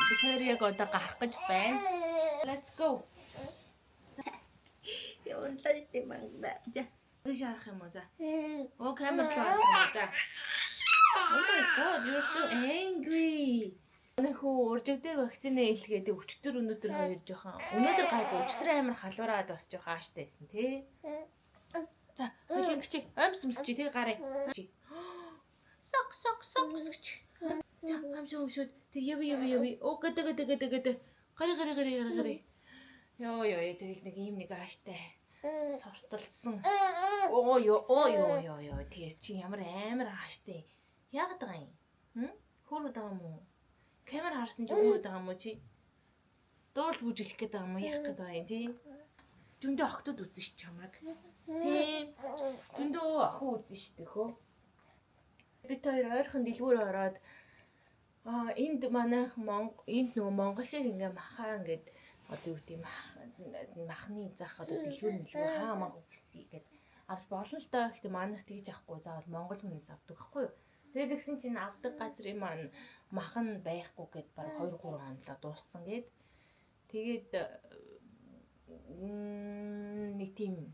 Тэгэхээр яг одоо гарах гэж байна. Let's go. Явуулаад тийм байна. За. Тийш харах юм уу за. Оо камер руу харах юм уу за. Oh my god, you're so angry. Нөхөө уржиг дээр вакцины илгээд өчтөр өнөөдөр хоёр жоохон. Өнөөдөр гайгүй өчтөр амар халуураад бас жоохон ааштай байсан тий. За, хоёлын гिच амсмс чи тий гарыг. Сок гэж. За, амшууд тэг яви. Оо гэдэг. Гари. Йоо тэгэл нэг ийм нэг ааштай. Сортолцсон. Оо ёо. Тэр чи ямар амар ааштай. Яагаад байгаа юм? Хөөрөд байгаа юм уу? Камер харсан чи хөөрөд байгаа юм уу чи? Дуулж бүжиглэх гээд байгаа юм уу? Яах гээд байгаа юм тий? Дүндээ охтод үзэн ш чамаг. Тий. Дүндөө охин үзэн штэ хөө. Бид хоёр ойрхон дэлгүүр ороод энд манайх энд нөгөө Монгол шиг ингээ махаа ингээд одоо юу гэдэг махны заах одоо дэлгүүр мэлгүй хаамаагүй гэсэн игээд авч болно л доо. Гэхдээ манайх тэгж авахгүй заавал Монгол хүнээс авдаг байхгүй юу? Тэгээд тэгсэн чинь авдаг газрын маань махан байхгүй гэд баг 2-3 хонолоо дууссан гээд тэгээд нэг тийм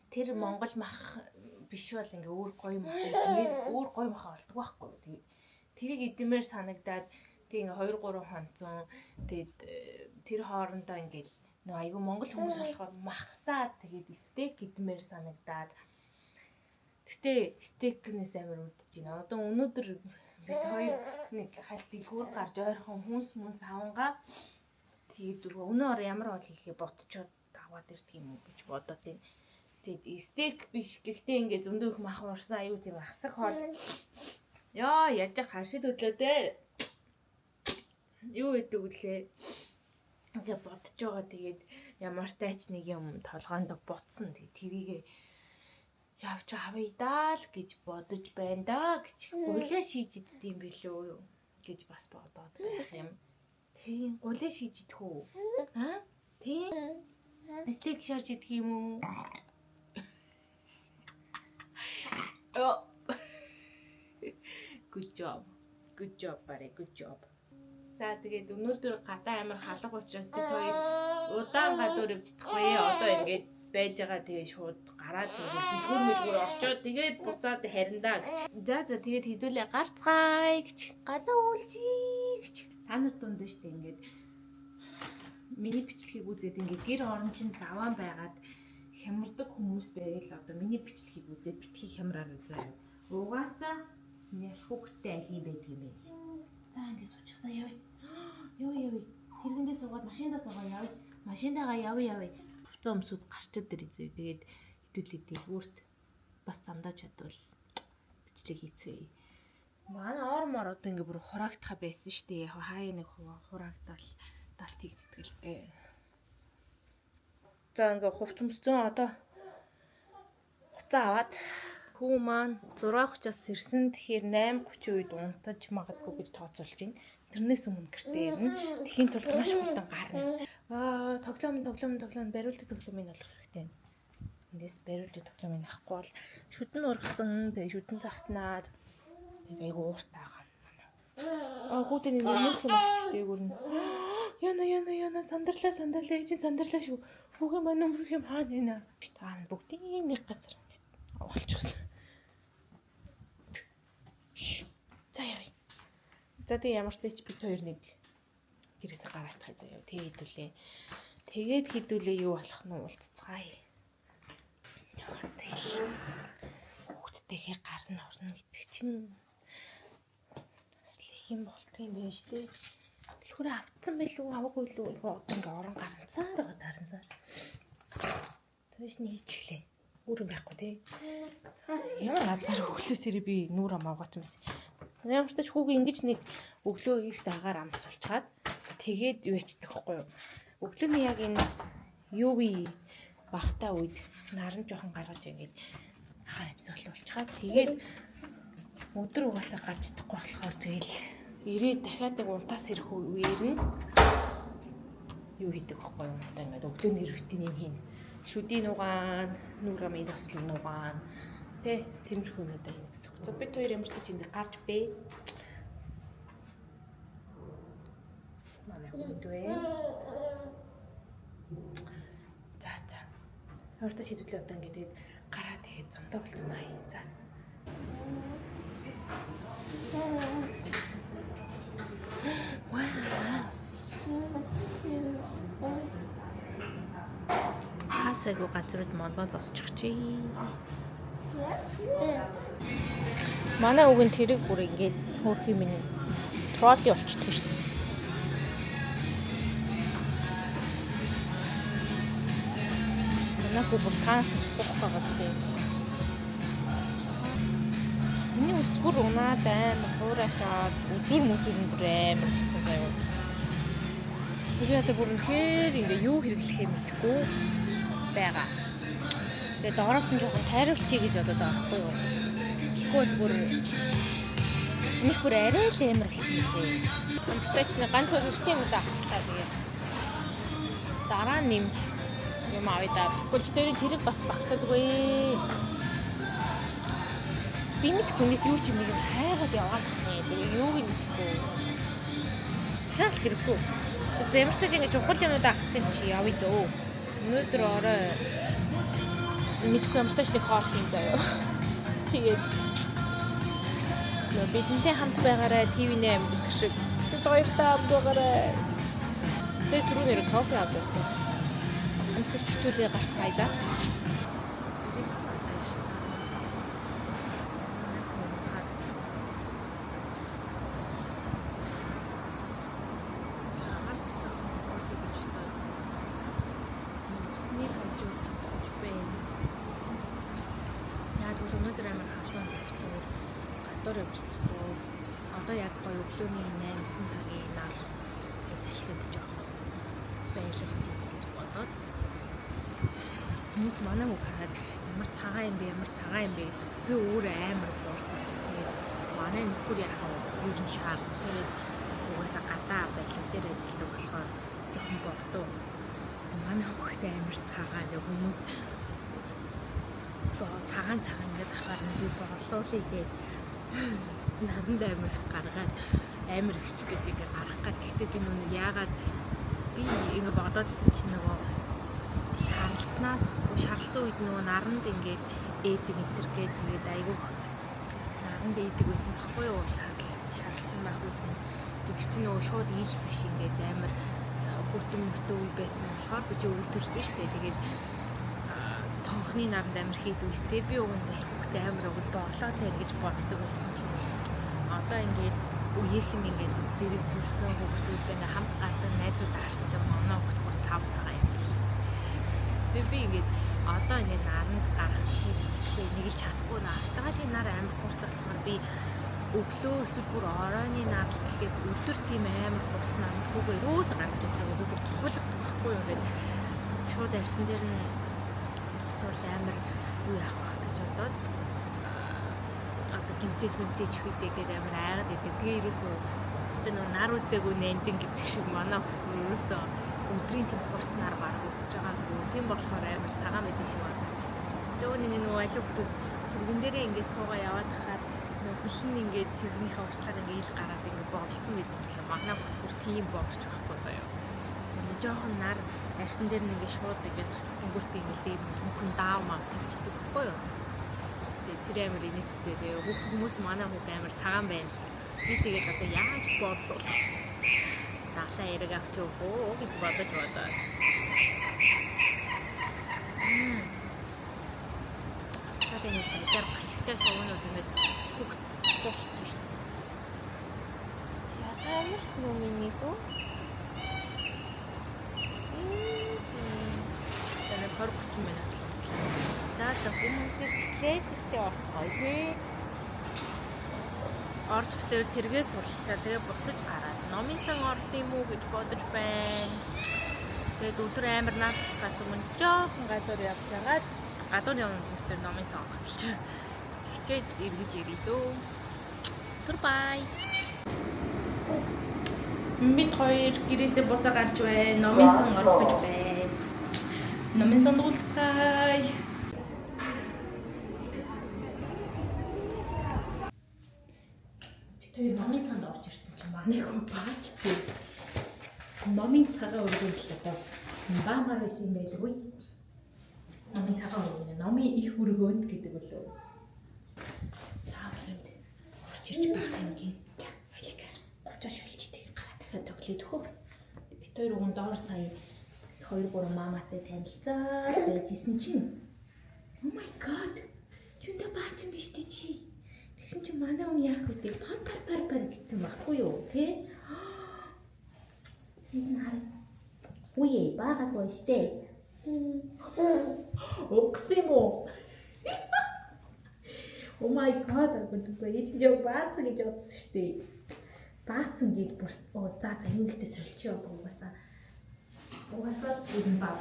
тэр Монгол мах биш бол ингээ өөр гоё мах тэгээд өөр гоё мах олдог байхгүй. Тэгээд тэрийг эдмээр санагдаад тэг ингээ 2-3 хонцон тэгээд тэр хоорондоо ингээл нөгөө айгүй монгол хүмүүс болохоор махсаад тэгээд стейк эдмээр санагдаад гэтээ стейкнээс амар үдэж байна. Одоо өнөөдөр бид хоёр нэг хальт дэлгүүр гарч ойрхон хүнс авангаа тэгээд өнөөр ямар бол хийхээ бодцоод аваад ирдэг юм уу гэж бодоод байна. Тэгээд стейк биш гэхдээ ингээ зөндөө их мах уурсан аюу тийм ахсах хоол. Яа яаж харшид хөдлөө дээ. Юу гэдэг үлээ. Ингээ бодож байгаа тэгээд ямар тач нэг юм толгоонд ботсон тэгээд тэрийг явж авъя даа л гэж бодож байна да гэж гулаа шийж иддэм билүү гэж бас бодоод байх юм. Тийм гулаа шийж идэх үү? Тийм. Стейк шарж идэх юм уу? Good job барай. За тэгээд өнөөдөр гадаа амар халах учраас бид хоёр удаан гадуур явчихдаг гоё. Одоо ингээд байж байгаа тэгээд шууд гараад дэлгүүр орчоод тэгээд буцаад хариндаа гэж. За тэгээд хэдүүлээ гарцгаая гэж. Гадаа уулзъя гэж. Та нар дунд нь штэ ингээд миний бичлэгийг үзээд ингээд гэр орон чинь заваан байгаад хямардаг хүмүүс байвал одоо миний бичлэгийг үзээд битгий хямраар үзээ. Угаасаа нэлхүүгтэй алий байдаг юм байл. За ингээд суучих за явъя. Яв. Тэргэндээ суугаад машиндаа суугаа явъя. Машинтайгаа явъя. Буцаа өмсөд гарчаад ирээ. Тэгээд хэдүүлээ дэлгүүрт бас замдаа чадвал бичлэг хийцгээе. Манай ормор одоо ингээд бүр хураагдах байсан шүү дээ. Яг хаяа нэг хураагдал далт хийгддэг. За ингээд хувц өмсцэн одоо хуцаа аваад хүү маань 6:30-аас ирсэн. Тэгэхээр 8:30 үед унтаж магадгүй гэж тооцоолж байна. Тэрнээс өмнө гэртээ ирнэ. Тэхийн тулд маш хурдан гарна. Тоглоом бариулдаг тоглоомыг олох хэрэгтэй. Эндээс бариулдаг тоглоомыг авахгүй бол шүдэн ургацсан. Тэгээ шүдэн захтнаад тэгээ айгу ууртай байгаа. Гүтэн нэг нөх юм дээгүүр нь. Яна сандарлаа чи сандарлаа шүү. Хүүхэн маань өмрөх юм хаана байна? Та бүгдийн нэг газар ингээд авалчихсан. За явъя. За тэгээ ямар ч тач бид хоёр нэг гэрээсээ гараалтах заяа. Тэгээд хідүүлээ юу болох нь уулзцгаая. Яас тэгэл. Хүүхдтэйгээ гарна орно гэдэг чинь бас л юм болтго юм байна шүү дээ. Дэлгүүрээ авцсан байлгүй аваагүй л одоо ингээ орон гарцсан байгаа даранцаар. Тэвш нэг хийчихлээ. Үүрэн байхгүй тий. Ямар азар өглөөсөө би нүур амаагаatan байсан. Ямар ч тач хүүгийн ингэж нэг өглөө ийштэй агаар амсуулчаад тэгээд юу ячдаг хгүй юу. Өглөөний яг энэ юуви багтаа үед наран жоохон гаргаж ингээд агаар амсуулчаад тэгээд өдөр угаасаа гарч чадахгүй болохоор тэгэл ирээд дахиад нэг унтаас ирэх үеэр нь юу хийдэг хгүй юу. Одоо ингээд өглөөний рутин юм хийн. Шүдийн нугаан, нүргамын тослог нугаан тэ тиймэрхүү юм даа юм гэсэн. За бид хоёр ямар ч тийм гарч бэ. Манай хүнд вэ. За. Хөртөж хідүүлээ одоо ингээд гараад тэгээд замдаа болцгаая. За. Хасаагүй газрууд модод босчих чи. Манай үгэнд тэрэг бүр ингээд хөөрхий минь тролли болчихдаг шүү дээ. Манайх бүр цаанаас нь цугах байгаас тийм. Миний ус бүр унаад амар хуурашаад үзүр мүзүр бүр амар хэцүү заяа. Тэгээ одоо бүр үнэхээр ингээ юу хэрэглэхээ мэдэхгүй байгаа. Тэгээ доороос нь жоохон хайруулчих гэж бодоод байгаа байхгүй юу? Тэгвэл бүр нэг бүр арай л амар хэлчихлээ. Амттай ганц өргөжтэй юм да авчлаа тэгээ. Дараа нь нэмж юм авъя да. Тэгвэл тэрийн тэрэг бас багтадаггүй. Би мэд хүнээс юу ч юм нэг хайгаад яваад байна. Тэгээ юуг нь мэдэхгүй. Шал хэрэггүй. Зэмэртэй ингэж чухал юмуд авчихсан чи явъя дөө. Өнөөдөр орой мэдгүй юм тааш нэг хоол хийн заяа. Тэгээд бидэнтэй хамт байгаарай ТV-нээ амт шиг. Бид хоёртай хамт байгаарай. Тэр түрүүнээр кофе авчихсан. Амттай чичүүлээ гарцгаая за. Одоо яг гоё өглөөний 8-9 цагийн нар салхинд жоох байлгаж идэх гэж бодоод хүмүүс манай үг хараад ямар цагаан юм бэ би өөрөө амар буурсан. Тэгээд манай нөхөр яг юу н шаар тэгээд угаасаа гадаа байлгал дээр ажилладаг болохоор жоохон бордоо. Манай хүүхдээ амар цагаан хүмүүс цагаан гэдэг хахаар би борлуулъя гэдэг надад амар гаргаад амар ихч гэж ингээ гарах гад. Гэхдээ би нүг яагаад би ингээ бодоодсэн чинь нөгөө шарлсан үед нөгөө наранд ингээд ээдэг энтергээд тэгээд айгуух наранд ээдэг байсан байхгүй юу? Шарлсан байх үед тэр чинь нөгөө шууд ийл биш ингээд амар хүртэн мөхтөө үе байсан болохоор би өвөлдөрсөн шүү дээ. Тэгээд цонхны наранд амар хийдэг үстэй би уг нь хүүхдээ амар өгдөө олоо тэр гэж боддог байсан чинь одоо ингээд үеийнх нь ингээд зэрэг зүрсэн хүүхдүүд ингээ хамт гадаа найзуудаа харсан чинь манай хүүхд бүр цав цагаан юм. Тэгээ би ингээд одоо ингээд наранд гарах хэрэгтэй нэг л чадахгүй наа. Австралийн нар амар хурцах болохоор би өглөө эсвэл бүр оройны нар гэхээс өдөр тийм амар хурц наранд хүүгээ рөөс гаргаж өгч байгаа. Бүр цухуулах байхгүй юу ингээд шууд арьсан дээр нь тусвал амар юу яах вэ гэж бодоод гимтэж хүйдээгээд амар айгаад идэв. Тэгээ ерөөсөө өөртөө нөө нар үзээгүй нэнтэн гэдэг шиг манай ерөөсөө өдрийн тийм хурц нар гарах үзэж байгаагүй. Тийм болохоор амар цагаан мэдэн шиг байна. Тэгээ нэг нөө аль хүмүүс тэрэн дээрээ ингээд суугаа яваад хахад нөө хөлн ингээд тэрнийхээ уртлагаар ингээд ил гараад ингээд боолцсон гэдэг болохоор манай бүр тийм боогч байхгүй заяа. Нэг жоохон нар арьсан дээр нь ингээд шууд ингээд тусах тэнгүүрт ингээд дээр мөхөн даав маа тавьчихдаг байхгүй юу? Тэр амар инээдтэй. Тэгээ хүмүүс манай хүүг амар цагаан байна. Би тэгээд одоо яаж бодлоо. Даалаа яриг авч өгөө гэж бодож бодоод. Австралийн байдлаар гашигчаа шоунууд ингээд хүүг болчихсон шүү дээ. Яагаад юм миний хүү? Тэний хоргоч юм байна. За хүмүүсээс тэртээ орцгоё тий. Орж битээр тэргээ суралцаа тэгээ буцаж гараад номын сан орд юм уу гэж бодож байна. Тэгээд өдөр амар наадсаас өмнө жоохон гадуур явж байгаа. Гадуур явна гэхээр номын сан орчихлоо. Тэгчээд эргэж ирээ дөө. Goodbye. Бид хоёр гэрээсээ буцаа гарч байна. Номын сан орох гэж байна. Номын сан уулзцай. Тэр номын санд орж ирсэн чинь манай хөө баачтэй. номын цагаан өргөн л одоо баамаар байсан юм байлгүй. Номын цагаан өргөн, номын их өргөөнд гэдэг болов. Заавал энд орч ирж байх юм гийн. Халигаас 30 шилжтэй гараа дахиад тоглоё төхөө. Бид хоёр уун доор сая 2-3 мааматай танилцаад байжсэн чинь oh my god. Чүндэ баачин биш тий чи. Тэгсэн чинь манай хүн яах вэ? Пар гэсэн байхгүй юу, тий? Энэ хараа. Үе баагагүй штэ. Оксимо. Oh my god, энэ жоо баацсан гэж бодсон штэ. Баацсан гэд бүр за энэ ихтэй сольчоо угаасаа. Угаасаа энэ баа.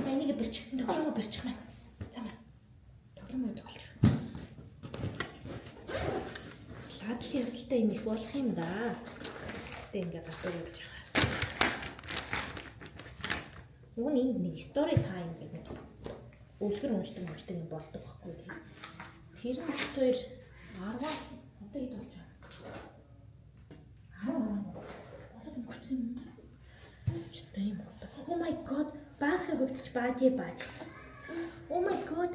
Энийг бэрчих, тоглоомоо бэрчих мэн. Замаа. Тоглоомоо тоглож. Слайд явдалтай юм их болох юм да. Гэтэ ингээ гадаа явж байгаа. Уг нь нэг story time гэдэг нэг өвлгөр уншдаг юм болдог байхгүй тийм. Тэр хоёр 10-аас одоо хэд болж байна? 10 болоод өнгөрсөн юм. Чөтөө юм болдог. Oh my god, баахын хувьд ч бааж. Oh my god.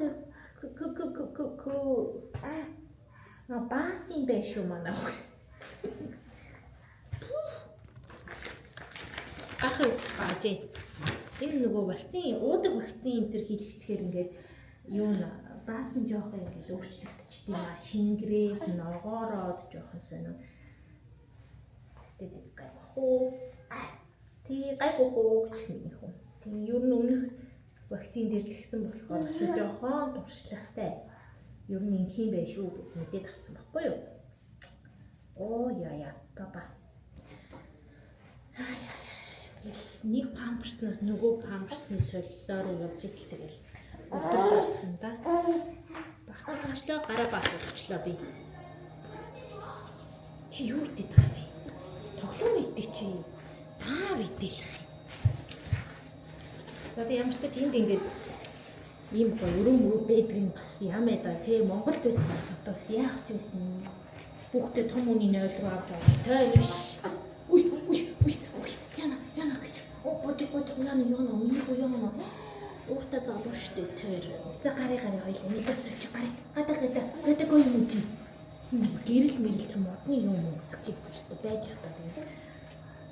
Баасын байш шүү манай. Ахын бааж. Энэ нөгөө вакцины, уудаг вакцины энэ хийлгэчихээр ингээд юу баасан жоох ингээд өөрчлөгдчихдээ яа шингрээ ногоороод жоохон сонио. Тэгтээ гайхуу. Гайхуу гэх юм их юм. Тэгээ ер нь өмнөх вакцин дээр тэгсэн болохоор жоохон туршлагатай. Ер нь ингэх юм байх шүү гэд мэдээд авсан байхгүй юу? Оо яа папа. Нэг памперснаас нөгөө памперсны солилоор явж идэл тэгэл өдөр дуусах юм да. Багсаачлаа гараа баасуулчлаа би. Чи юу идэх юм бэ? Тоглоом идэх чи. Таа бидэлэх. За тэг ямар ч тач энд ингээд ийм гоё өрөө байдаг нь бас ямаа да тий Монголд байсан бол одоо бас яах ч байсан. Хүүхдээ том үний 0 руу авч байгаа. Той биш. Уй. Яна гэж. Бож яна. Ууртаа залуу штэ тэр. За гарыг хоёлаа нэгээс олж гарыг. Гадаа гоё юм чи. Гэрэл мэрэл тэр модны юм үзэх гэж өстө байж чадаа.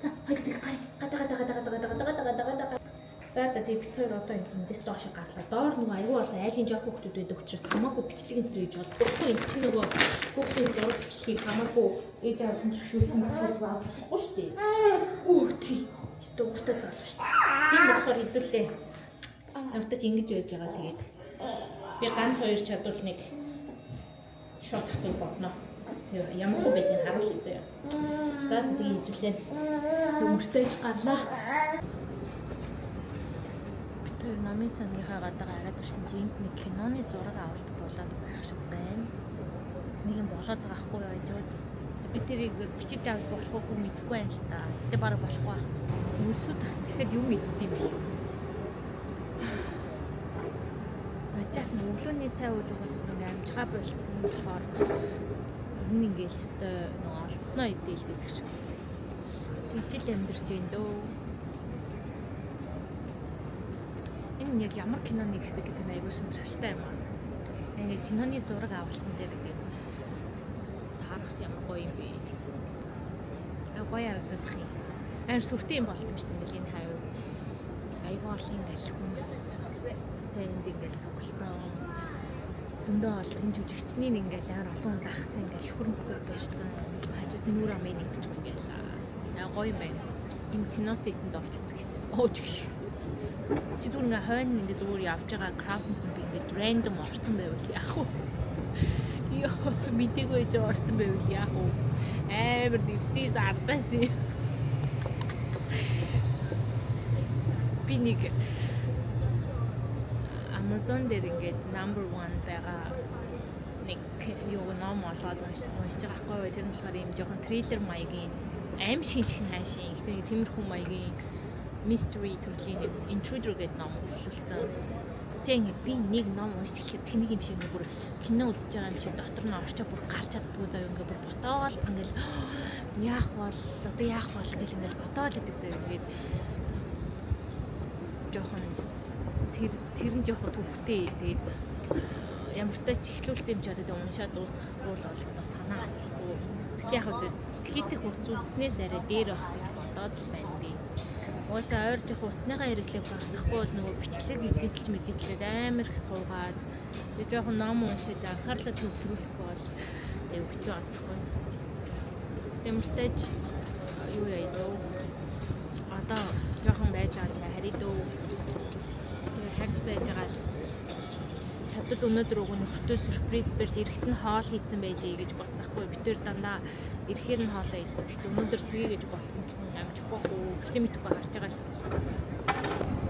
За хоёлыг гарыг. Гадаа. За тэг бид хоёр одоо эндээс доош гарлаа. Доор нөгөө аюу болон айлын жоох хүүхдүүд байдаг учраас хамаагүй бичлэг энэ төрөж болдоггүй. Энд чинь нөгөө хүүхдийн зураг бичлэгийг хамаагүй ээж аав нь зөвшөөрсөн болохгүй шүү дээ. Оо тий. Өстө ууртаа залуу шүү дээ. Тийм болохоор хэдүүлээ. Амтаж ингэж байж байгаа тэгээд би ганц хоёр чадвал нэг шот авахыг бодно. Тэгээ ямар хөө байдгийг харуулъя заяа. За тэгээд хэдүүлээ. Төмөртөж гарлаа. Тэр намын цангийнхаа гадаа гараад ирсэн чинь нэг киноны зураг авалт болоод байх шиг байна. Нэг юм болоод байгаа хгүй юу гэж. Би тэрийг бичиж авч болох уу мэдэхгүй байна л та. Гэтэ бараг болохгүй байх. Үлсүүд дахиад юм мэддэм биш. Ачаат өглөөний цай ууж угаас ингээ амжихаа болчихсон болохоор энэ ингээл өстой нөгөө олцсноо идээл гэдэг шиг. Тэгжил амьдэрч байна дөө. Энэ яг ямар киноны хэсэг гэдэг нь аягүй сонирхолтой юм аа. Ингээ киноны зураг авалтан дээр ингээ таарах ямар гоё юм бэ. Гоё авдаг юм. Аяр сүртэй юм болт юм шүү дээ энэ хавь. Аягүй олон ингээл хүмүүс тэнд ингээл цугласан. Зөндөө олон энэ жүжигчний ингээл амар олон дагцсан ингээл шүхрэмхүү барьсан. Хажууд нүур амын ингэж ингээл гоё юм байна. Энэ кино сетэнд орч үзэх гэсэн. Ооч гэж. Сэтгүүр ингээ хойно ингээ зүгээр явж байгаа крауд би ингээ рандом орсон байвал яах вэ? Йоо мэдээгүй ч орсон байвал яах вэ? Амар дэвсээ зардсан. Би нэг Amazon дээр ингээ number 1 байгаа нэг юу ном олоод уншиж байгаа байхгүй юу? Тэр нь болохоор юм жоохон трейлер маягийн аим шинжих хайшин их тиймэрхүү маягийн mystery төрлийн нэг intruder гэдэг ном хэлүүлсэн. Тэг би нэг ном уншиж ирэхэд тэнийг юм шиг нэг бүр кино үзэж байгаа юм шиг дотор нь орчоо бүр гарч чаддгүй зав ингээ бүр ботоол ингээл яах бол гэл ингээл бодоод идэг зав. Тэгээд жоохон тэр нь жоохон төвхтэй. Тэгээд ямар ч тач ихлүүлсэн юм ч одоо уншаад дуусгахгүй л бол одоо санаа. Тэгтээ яг одоо хийх хурц үзснээс арай дээр байх гэж бодоод л байна би. Уусаа ойр жоохон уцсныхаа хэрэглээг багасгахгүй бол нөгөө бичлэг мэдээлж амар их суугаад тэгээд жоохон ном уншиж анхаарлаа төвлөрүүлэхгүй бол хэцүү онцгүй. Ямартайч юу яа дөө одоо жоохон байж байгаа харий дөө. Тэгээд харж байж байгаа л чадвал өнөөдөр уг нөхөртөө сюрприз барьж эрэхт нь хоол хийцэн байжээ гэж бодсахгүй. Би тэр дандаа эрэхээр нь хоолоо идэх. Гэхдээ өнөөдөр тгий гэж бодсон ч юм амжихгүй хөө. Гэхдээ мэдхгүй харж байгаа л.